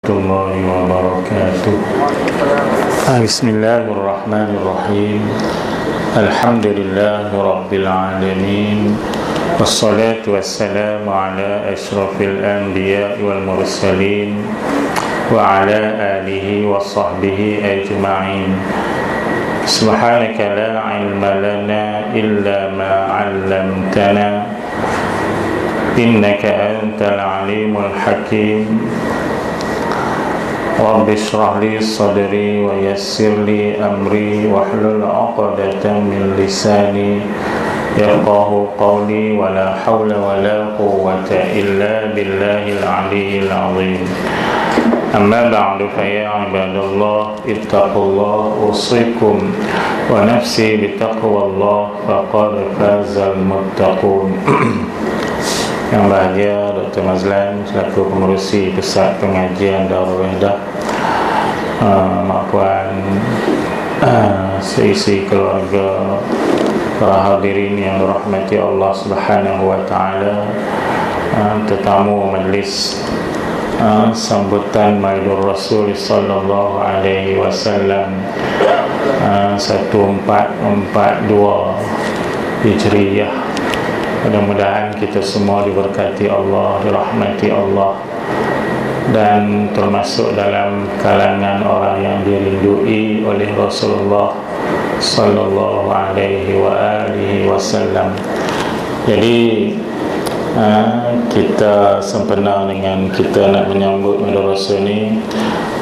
Warahmatullahi wabarakatuh. Bismillahirrahmanirrahim. Alhamdulillahi rabbil alamin. Wassalatu wassalamu ala asyrafil anbiya'i wal mursalin wa ala alihi wa sahbihi ajma'in. Subhanaka la ilma lana illa ma 'allamtana innaka antal alimul hakim. Rabbi shrah li sadri wa yassir li amri wahlul 'uqdatam min lisani yafqahu qawli wa la hawla wa la quwwata illa billahil 'aliyyil 'azim. Amma ba'du fa ya ibadallah ittaqullah usikum wa nafsi bitaqwallah faqad fazal muttaqun. Yang bahagia Dr. Mazlan selaku pengerusi pusat pengajian Darul Wahdah, mak puan, seisi keluarga, para hadirin yang dirahmati Allah Subhanahu wa taala, tetamu majlis sambutan Maulidur Rasul sallallahu alaihi wasallam 1442 Hijriyah. Mudah-mudahan kita semua diberkati Allah, dirahmati Allah, dan termasuk dalam kalangan orang yang dirindui oleh Rasulullah sallallahu alaihi wa alihi wasallam. Jadi kita sempena dengan kita nak menyambut Maulid Rasul ni,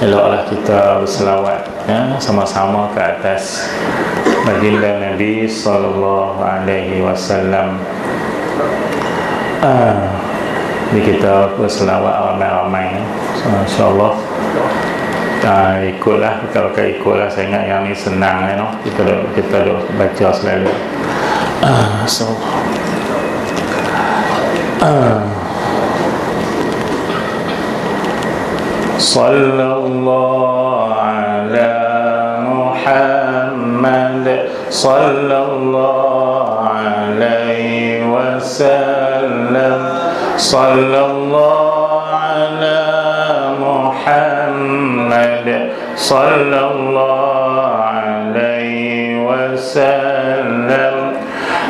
eloklah kita berselawat sama-sama ke atas baginda Nabi sallallahu alaihi wasallam. Jadi kita berselawat ramai-ramai, insyaAllah. Ikutlah, kalau ikutlah, saya ingat yang ni senang kita baca selalu. Sallallahu ala Muhammad sallallahu alaihi wasallam. Sallallahu ala Muhammad sallallahu alaihi wasallam.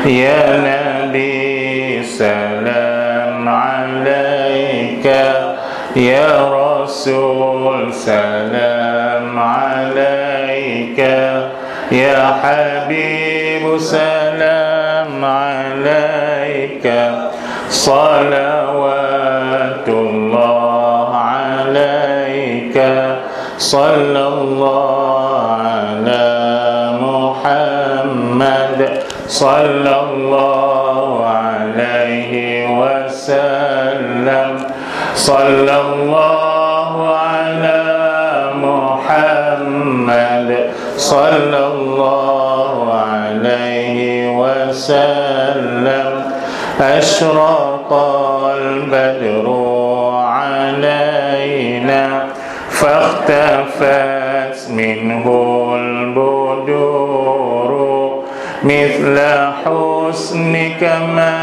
Ya Nabi salam alaika, ya Rasul salam alaika, ya Habib salam alaika. Salawatullah alaika. Sallallahu ala Muhammad sallallahu alaihi wasallam. Sallallahu ala Muhammad sallallahu alaihi wasallam. Ashraqal badru alaina fahtafat minhul buduru mithla husnika ma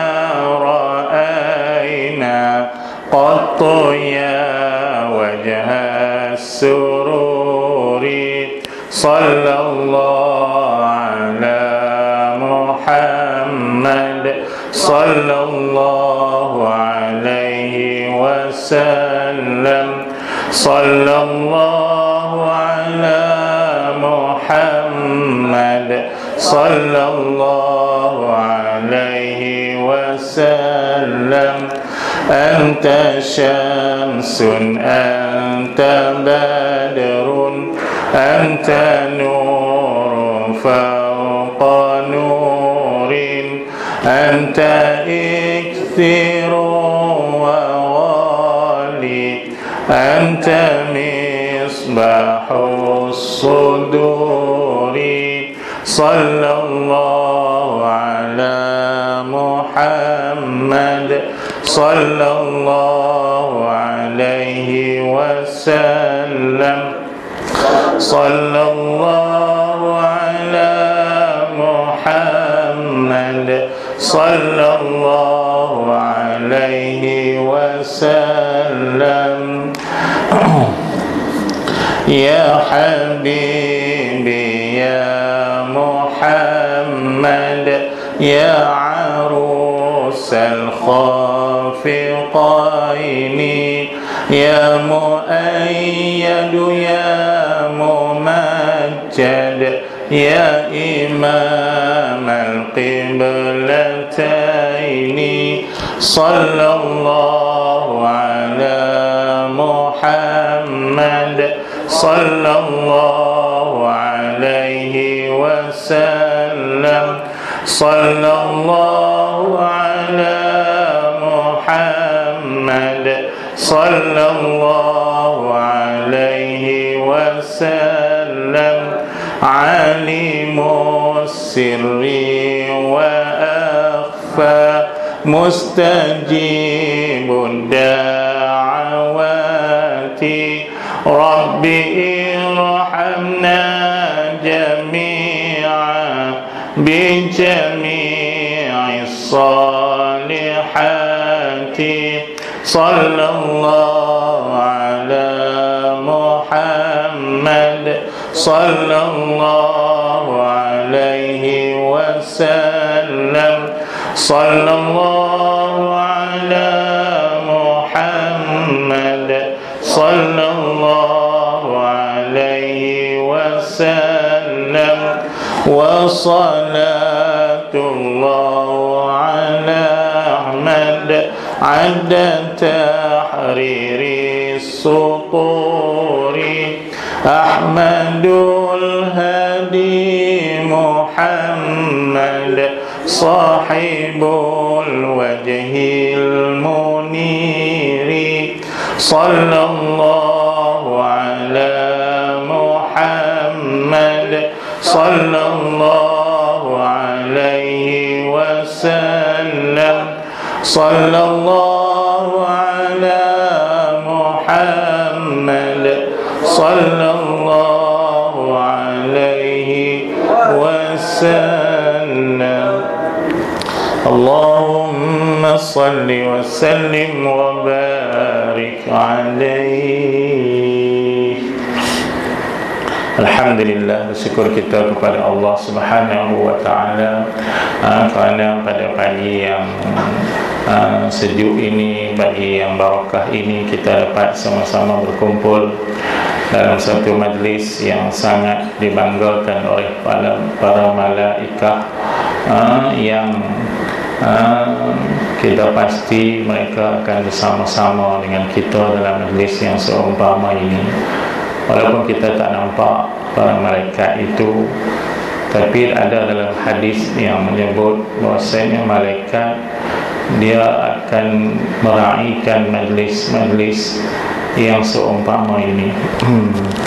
ra'ayna qattu ya wajha sururi. Sallallahu ala Muhammad sallallahu alaihi wasallam. Sallallahu ala Muhammad sallallahu alaihi wasallam. Anta syamsun anta badrun anta nurun fawqa nurin anta ikthiru wa ghali anta misbahu suduri. Sallallahu ala Muhammad sallallahu alaihi wasallam. Sallallahu ala Muhammad sallallahu alaihi wasallam. يا حبيبي يا محمد يا عروس الخافقين يا مؤيد يا ممجد يا إمام القبلتين صلى الله على محمد صلى الله عليه وسلم صلى الله على محمد صلى الله عليه وسلم عليم السر وأخفى مستجيب الدعوات رب ارحمنا جميعا بجميع الصالحات صلى الله على محمد صلى الله عليه وسلم صلى الله على محمد صلى الله عليه وسلم وصلاة الله على أحمد عند تحرير السطور أحمد الهادي محمد صاحب الوجه المنير صلى الله على محمد صلى الله عليه وسلم صلى الله على محمد صلى الله عليه وسلم اللهم صل وسلم وبارك عليه. Alhamdulillah, bersyukur kita kepada Allah Subhanahu wa taala kerana pada pagi yang sejuk ini, pagi yang barakah ini, kita dapat sama-sama berkumpul dalam satu majlis yang sangat dibanggakan oleh para malaikah yang kita pasti mereka akan bersama-sama dengan kita dalam majlis yang seumpama ini. Walaupun kita tak nampak para malaikat itu, tapi ada dalam hadis yang menyebut bahwasanya malaikat dia akan meraihkan majlis-majlis yang seumpama ini.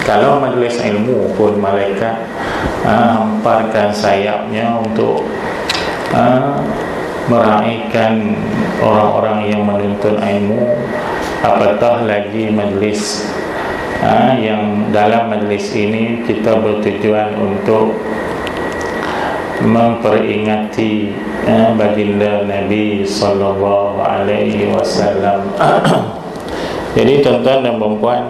Kalau majlis ilmu pun malaikat hamparkan sayapnya untuk meraihkan orang-orang yang menuntut ilmu, apatah lagi majlis yang dalam majlis ini kita bertujuan untuk memperingati baginda Nabi sallallahu alaihi wasallam. Jadi tuan-tuan dan puan-puan,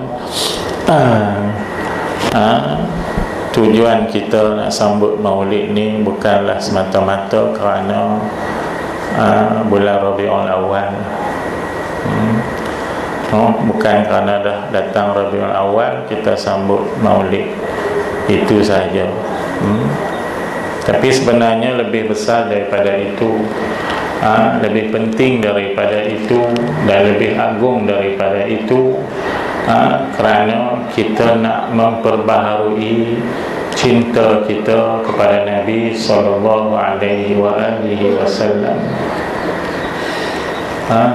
tujuan kita nak sambut Maulid ni bukanlah semata-mata kerana bulan Rabiul Awal. Bukan kerana dah datang Rabiul Awal kita sambut Maulid, itu saja. Tapi sebenarnya lebih besar daripada itu, lebih penting daripada itu, dan lebih agung daripada itu, kerana kita nak memperbaharui cinta kita kepada Nabi sallallahu alaihi wasallam.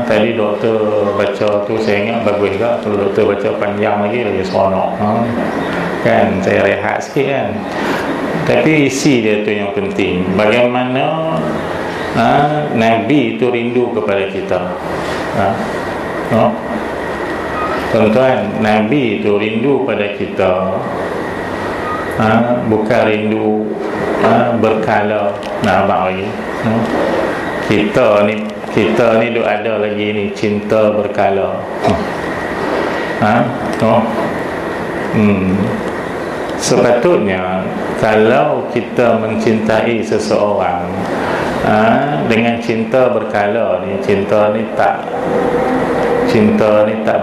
Tadi doktor baca tu saya ingat bagus juga. Kalau doktor baca panjang lagi seronok. Kan saya rehat sikit kan. Tapi isi dia tu yang penting. Bagaimana Nabi itu rindu kepada kita. Tuan-tuan, Nabi itu rindu pada kita. Bukan rindu berkala nak abang lagi. Kita ni duk ada lagi ni cinta berkala. Sepatutnya kalau kita mencintai seseorang dengan cinta berkala ni, cinta ni tak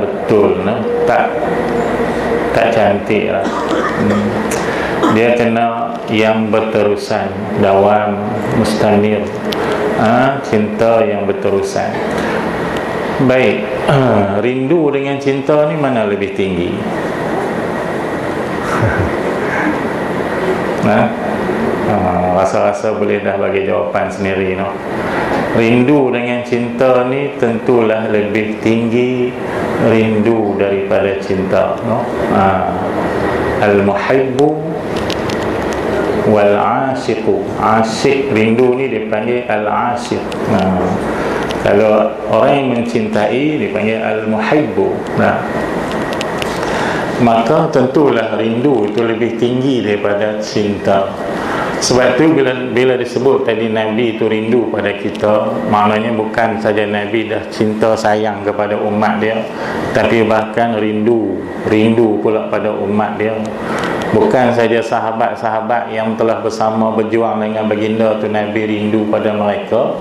betul, tak cantik lah. Dia kena yang berterusan, dawam, mustamir, cinta yang berterusan. Baik, rindu dengan cinta ni mana lebih tinggi? Rasa-rasa boleh dah bagi jawapan sendiri, no? Rindu dengan cinta ni tentulah lebih tinggi rindu daripada cinta, no? Al-muhibbu wal-ashiqu. Asyik, rindu ni dipanggil al-ashiq. Kalau orang yang mencintai dipanggil al-muhibbu. Maka tentulah rindu itu lebih tinggi daripada cinta. Sebab tu bila disebut tadi Nabi itu rindu pada kita, maknanya bukan saja Nabi dah cinta sayang kepada umat dia, tapi bahkan rindu pula pada umat dia. Bukan saja sahabat-sahabat yang telah bersama berjuang dengan baginda tu Nabi rindu pada mereka,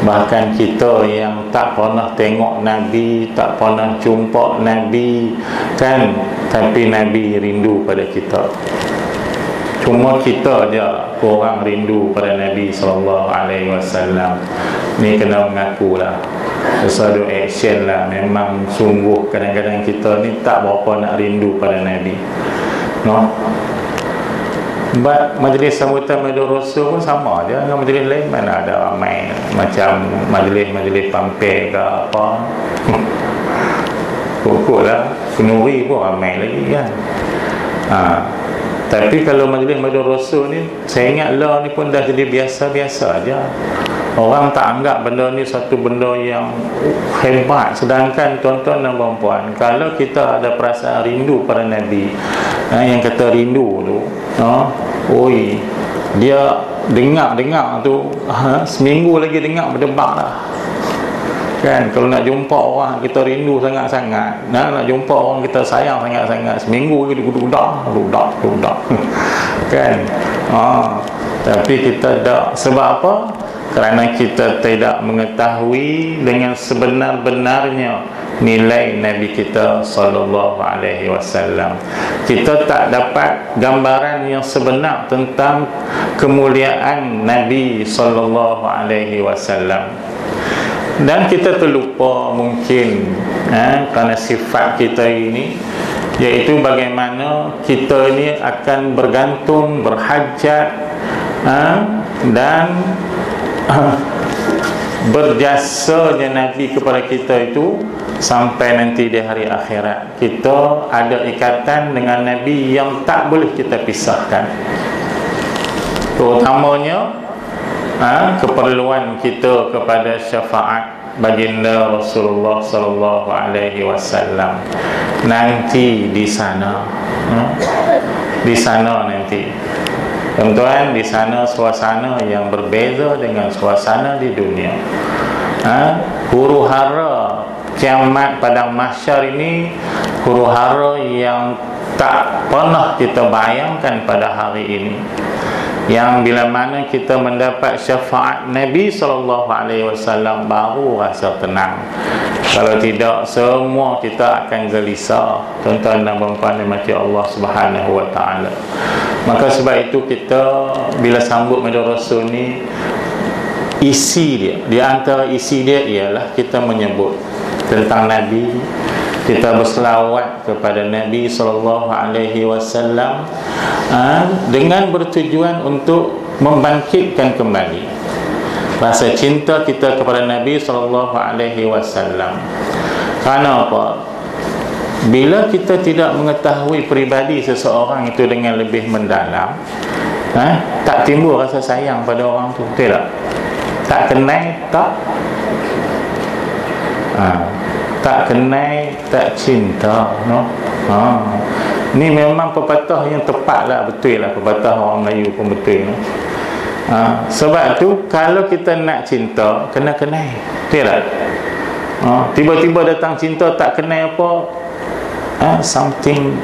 bahkan kita yang tak pernah tengok Nabi, tak pernah jumpa Nabi kan, tapi Nabi rindu pada kita. Cuma kita je kurang rindu pada Nabi SAW. Ni kena mengakulah, sesuatu action lah. Memang sungguh kadang-kadang kita ni tak berapa nak rindu pada Nabi, no? Majlis sambutan Maulid Rasul pun sama je dengan majlis lain. Mana ada ramai macam majlis pampir ke apa. Pokok lah, kenuri pun ramai lagi kan. Tapi kalau majlis Maulid Rasul ni, saya ingat lah ni pun dah jadi biasa-biasa aja. Orang tak anggap benda ni satu benda yang hebat. Sedangkan tuan-tuan dan puan-puan, kalau kita ada perasaan rindu pada Nabi, yang kata rindu tu, dia dengar tu, seminggu lagi dengar berdebar lah kan. Kalau nak jumpa orang kita rindu sangat-sangat, nak jumpa orang kita sayang sangat-sangat, seminggu lagi dudak kan. Tapi kita tak. Sebab apa? Kerana kita tidak mengetahui dengan sebenar-benarnya nilai Nabi kita sallallahu alaihi wasallam. Kita tak dapat gambaran yang sebenar tentang kemuliaan Nabi sallallahu alaihi wasallam. Dan kita terlupa mungkin kerana sifat kita ini, iaitu bagaimana kita ini akan bergantung, berhajat dan berjasanya Nabi kepada kita itu sampai nanti di hari akhirat. Kita ada ikatan dengan Nabi yang tak boleh kita pisahkan. Terutamanya keperluan kita kepada syafaat baginda Rasulullah sallallahu alaihi wasallam nanti di sana. Di sana nanti, tuan-tuan, di sana suasana yang berbeza dengan suasana di dunia. Huru-hara kiamat padang mahsyar ini, huru-hara yang tak pernah kita bayangkan pada hari ini. Yang bila mana kita mendapat syafaat Nabi SAW baru rasa tenang. Kalau tidak, semua kita akan gelisah, tuan-tuan dan puan-puan dimati Allah Subhanahu wa taala. Maka sebab itu kita bila sambut Maulid Rasul ni, isi dia, di antara isi dia ialah kita menyebut tentang Nabi, kita berselawat kepada Nabi SAW dengan bertujuan untuk membangkitkan kembali rasa cinta kita kepada Nabi SAW. Kerana apa? Bila kita tidak mengetahui peribadi seseorang itu dengan lebih mendalam, tak timbul rasa sayang pada orang tu, betul tak? Tak kenal, tak kenal, tak cinta, no? Ni memang pepatah yang tepat lah, betul lah, pepatah orang Melayu pun betul, no? Sebab tu kalau kita nak cinta, kena kenal, betul tak? Tiba-tiba datang cinta tak kenal apa, something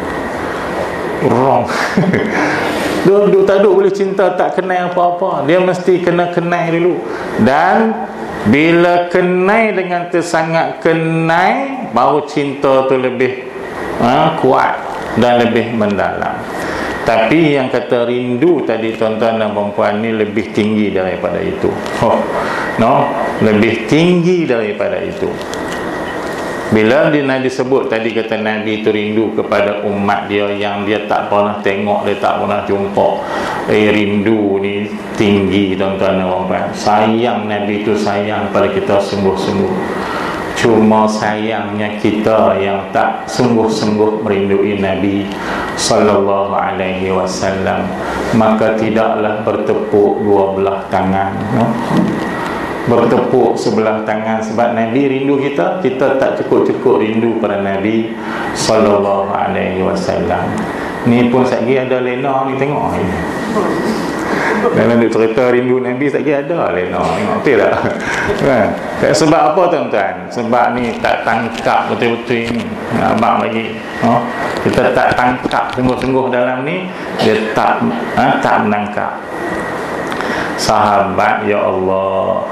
wrong. Duduk tak duduk boleh cinta tak kenal apa-apa. Dia mesti kena kenal dulu. Dan bila kenal dengan tersangat kenal, baru cinta tu lebih kuat dan lebih mendalam. Tapi yang kata rindu tadi tuan-tuan dan puan-puan ni lebih tinggi daripada itu. Lebih tinggi daripada itu. Bila dia Nabi sebut tadi, kata Nabi itu rindu kepada umat dia yang dia tak pernah tengok, dia tak pernah jumpa. Rindu ni tinggi tuan-tuan dan puan-puan. Sayang Nabi itu sayang pada kita sungguh-sungguh. Cuma sayangnya kita yang tak sungguh-sungguh merindui Nabi sallallahu alaihi wasallam, maka tidaklah bertepuk dua belah tangan, bertepuk sebelah tangan. Sebab Nabi rindu kita, kita tak cukup-cukup rindu pada Nabi sallallahu alaihi wasallam. Ni pun sekali ada lena ni, tengok ni. Dalam cerita rindu Nabi sekali ada lena, tengok betul tak? Kan? Sebab apa tuan-tuan? Sebab ni tak tangkap betul-betul ni. Abang bagi, kita tak tangkap sungguh-sungguh dalam ni, dia tak menangkap. Sahabat, ya Allah,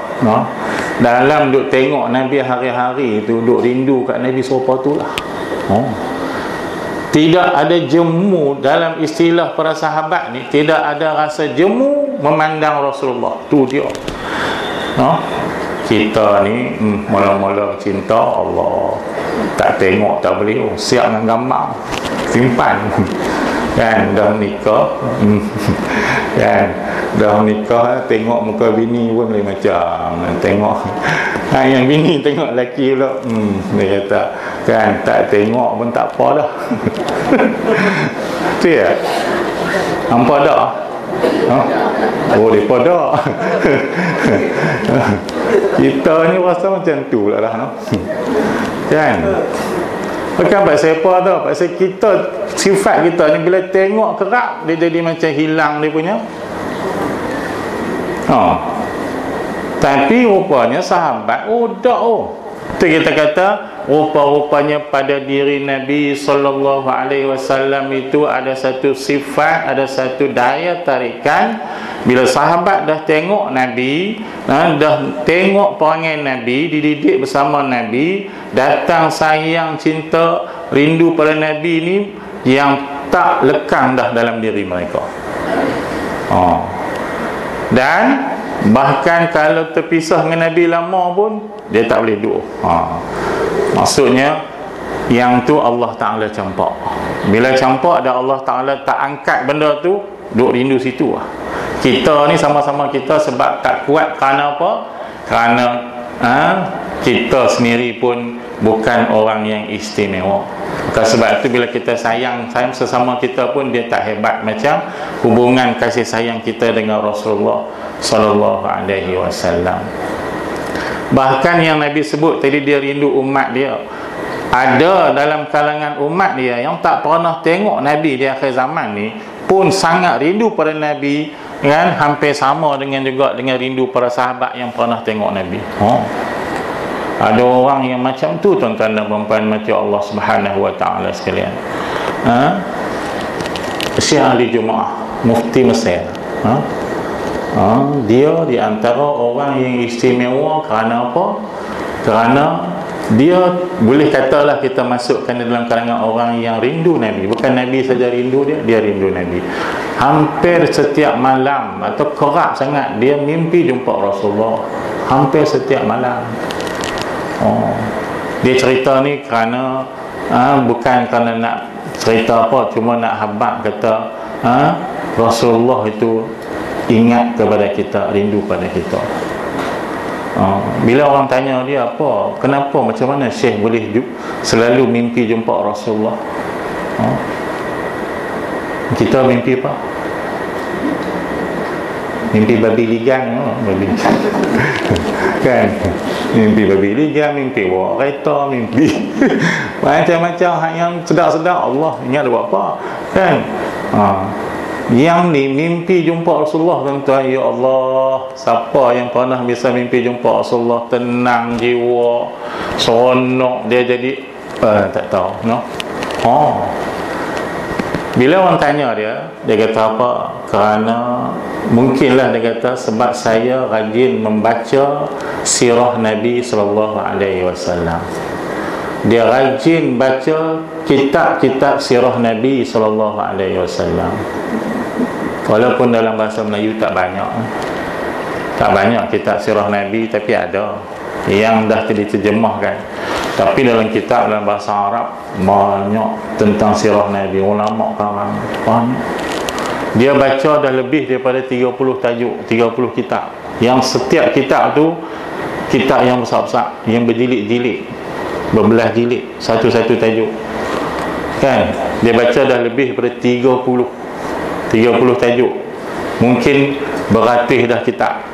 dalam duk tengok Nabi hari-hari tu, duk rindu kat Nabi serupa tu lah. Tidak ada jemu dalam istilah para sahabat ni, tidak ada rasa jemu memandang Rasulullah. Tu dia. Kita ni mula-mula cinta Allah, tak tengok tak boleh, siap dengan gambar, simpan. Kan dah nikah, kan dah nikah, tengok muka bini pun lain macam. Tengok yang bini tengok lelaki pula, dia kata kan, tak tengok pun tak apa dah. Betul tak? Hampa dah? Oh, mereka dah. Kita ni rasa macam tu lah kan? Bukan pasal apa tu, pasal kita, sifat kita ni bila tengok kerap, dia jadi macam hilang dia punya. Tapi rupanya sahabat tak. Tu kita kata rupa-rupanya pada diri Nabi sallallahu alaihi wasallam itu ada satu sifat, ada satu daya tarikan. Bila sahabat dah tengok Nabi, dah tengok perangai Nabi, dididik bersama Nabi, datang sayang, cinta, rindu pada Nabi ni yang tak lekang dah dalam diri mereka. Dan bahkan kalau terpisah dengan Nabi lama pun, dia tak boleh duduk. Maksudnya yang tu Allah Ta'ala campak. Bila campak dan Allah Ta'ala tak angkat benda tu, duduk rindu situ lah. Kita ni sama-sama kita sebab tak kuat. Kerana apa? Kerana kita sendiri pun bukan orang yang istimewa. Maka sebab itu bila kita sayang sesama kita pun, dia tak hebat macam hubungan kasih sayang kita dengan Rasulullah sallallahu alaihi wasallam. Bahkan yang Nabi sebut tadi, dia rindu umat dia. Ada dalam kalangan umat dia yang tak pernah tengok Nabi di akhir zaman ni pun sangat rindu pada Nabi, kan? Hampir sama dengan rindu para sahabat yang pernah tengok Nabi. Ada orang yang macam tu tuan-tuan dan puan-puan, macam Allah Subhanahu wa taala sekalian. Syekh Ahli Jumaah, mufti Mesir. Dia di antara orang yang istimewa. Kerana apa? Kerana dia, boleh katalah kita masukkan dalam kalangan orang yang rindu Nabi. Bukan Nabi saja rindu dia, dia rindu Nabi. Hampir setiap malam atau kerap sangat dia mimpi jumpa Rasulullah. Hampir setiap malam. Dia cerita ni kerana bukan kerana nak cerita apa, cuma nak habaq kata Rasulullah itu ingat kepada kita, rindu pada kita. Bila orang tanya dia, apa, kenapa, macam mana Syekh boleh selalu mimpi jumpa Rasulullah? Kita mimpi apa? Mimpi babi ligang, babi kan? Mimpi babi ligang, mimpi bawa kereta, mimpi macam-macam yang sedap-sedap. Allah ingat buat apa, kan? Yang ni mimpi jumpa Rasulullah, tuan-tuan, ya Allah, siapa yang pernah bisa mimpi jumpa Rasulullah, tenang jiwa, seronok dia jadi tak tahu, Bila orang tanya dia kata apa? Kerana mungkinlah dia kata sebab saya rajin membaca sirah Nabi SAW. Dia rajin baca kitab-kitab sirah Nabi SAW. Walaupun dalam bahasa Melayu tak banyak. Tak banyak kitab sirah Nabi, tapi ada yang dah diterjemahkan. Tapi dalam kitab dalam bahasa Arab banyak tentang sirah Nabi. Ulama karang banyak. Dia baca dah lebih daripada 30 tajuk, 30 kitab. Yang setiap kitab tu kitab yang besar-besar, yang berjilid-jilid, berbelah jilid, satu-satu tajuk. Kan? Dia baca dah lebih daripada 30 tajuk. Mungkin beratus dah kitab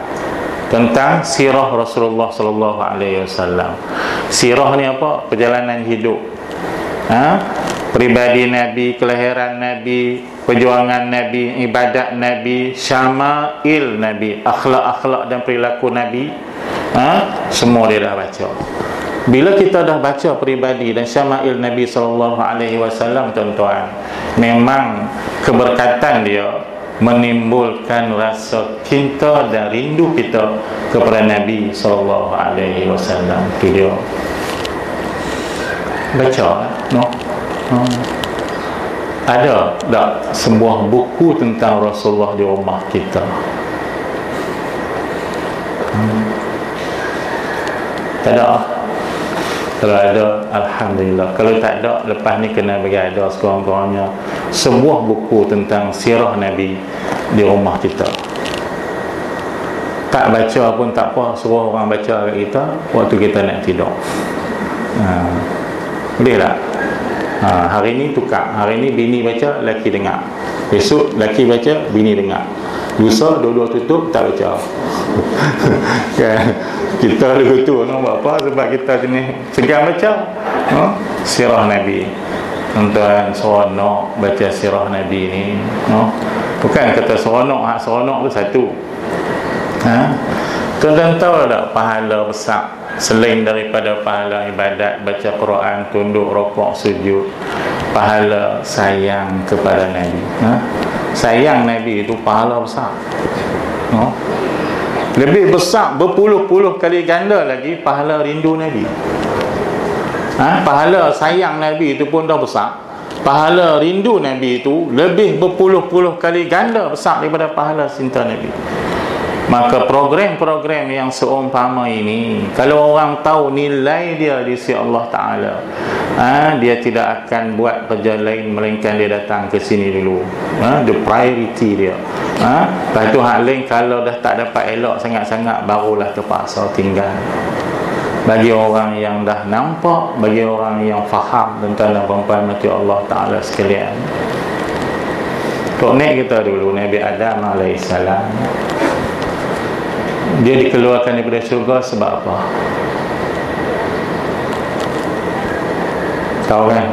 tentang sirah Rasulullah sallallahu alaihi wasallam. Sirah ni apa? Perjalanan hidup. Pribadi Nabi, kelahiran Nabi, perjuangan Nabi, ibadat Nabi, syama'il Nabi, akhlak-akhlak dan perilaku Nabi. Semua dia dah baca. Bila kita dah baca peribadi dan syama'il Nabi sallallahu alaihi wasallam, tuan-tuan, memang keberkatan dia menimbulkan rasa cinta dan rindu kita kepada Nabi sallallahu alaihi wasallam. Itu dia. Baca, no? Ada tak sebuah buku tentang Rasulullah di rumah kita? Tak ada. Kalau ada, alhamdulillah. Kalau tak ada, lepas ni kena bagi ada sekurang-kurangnya sebuah buku tentang sirah Nabi di rumah kita. Tak baca pun tak apa, suruh orang baca kat kita waktu kita nak tidur. Boleh tak? Hari ni tukar. Hari ni bini baca, laki dengar. Besok laki baca, bini dengar. Lusa dua-dua tutup, tak baca. Kan? Kita lagu tu buat apa? Sebab kita jenis segan baca sirah Nabi. Tuan-tuan, seronok baca sirah Nabi ni. Bukan kata seronok, hak seronok tu satu. Tuan-tuan tahu tak pahala besar selain daripada pahala ibadat, baca Quran, tunduk, rokok, sujud, pahala sayang kepada Nabi. Sayang Nabi itu pahala besar. Lebih besar, berpuluh-puluh kali ganda lagi pahala rindu Nabi. Pahala sayang Nabi itu pun dah besar. Pahala rindu Nabi itu lebih berpuluh-puluh kali ganda besar daripada pahala cinta Nabi. Maka program-program yang seumpama ini, kalau orang tahu nilai dia di sisi Allah Ta'ala, dia tidak akan buat kerja lain melainkan dia datang ke sini dulu. The priority dia. Lepas tu hak lain kalau dah tak dapat elok sangat-sangat, barulah terpaksa tinggal. Bagi orang yang dah nampak, bagi orang yang faham tentang perempuan mati Allah Ta'ala sekalian. Tok Nek kita dulu, Nabi Adam alaihissalam, dia dikeluarkan daripada syurga sebab apa? Tahu kan?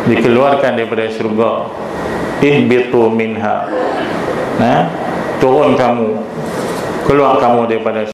Dikeluarkan daripada syurga. Ihbitu minha. Turun kamu, keluar kamu daripada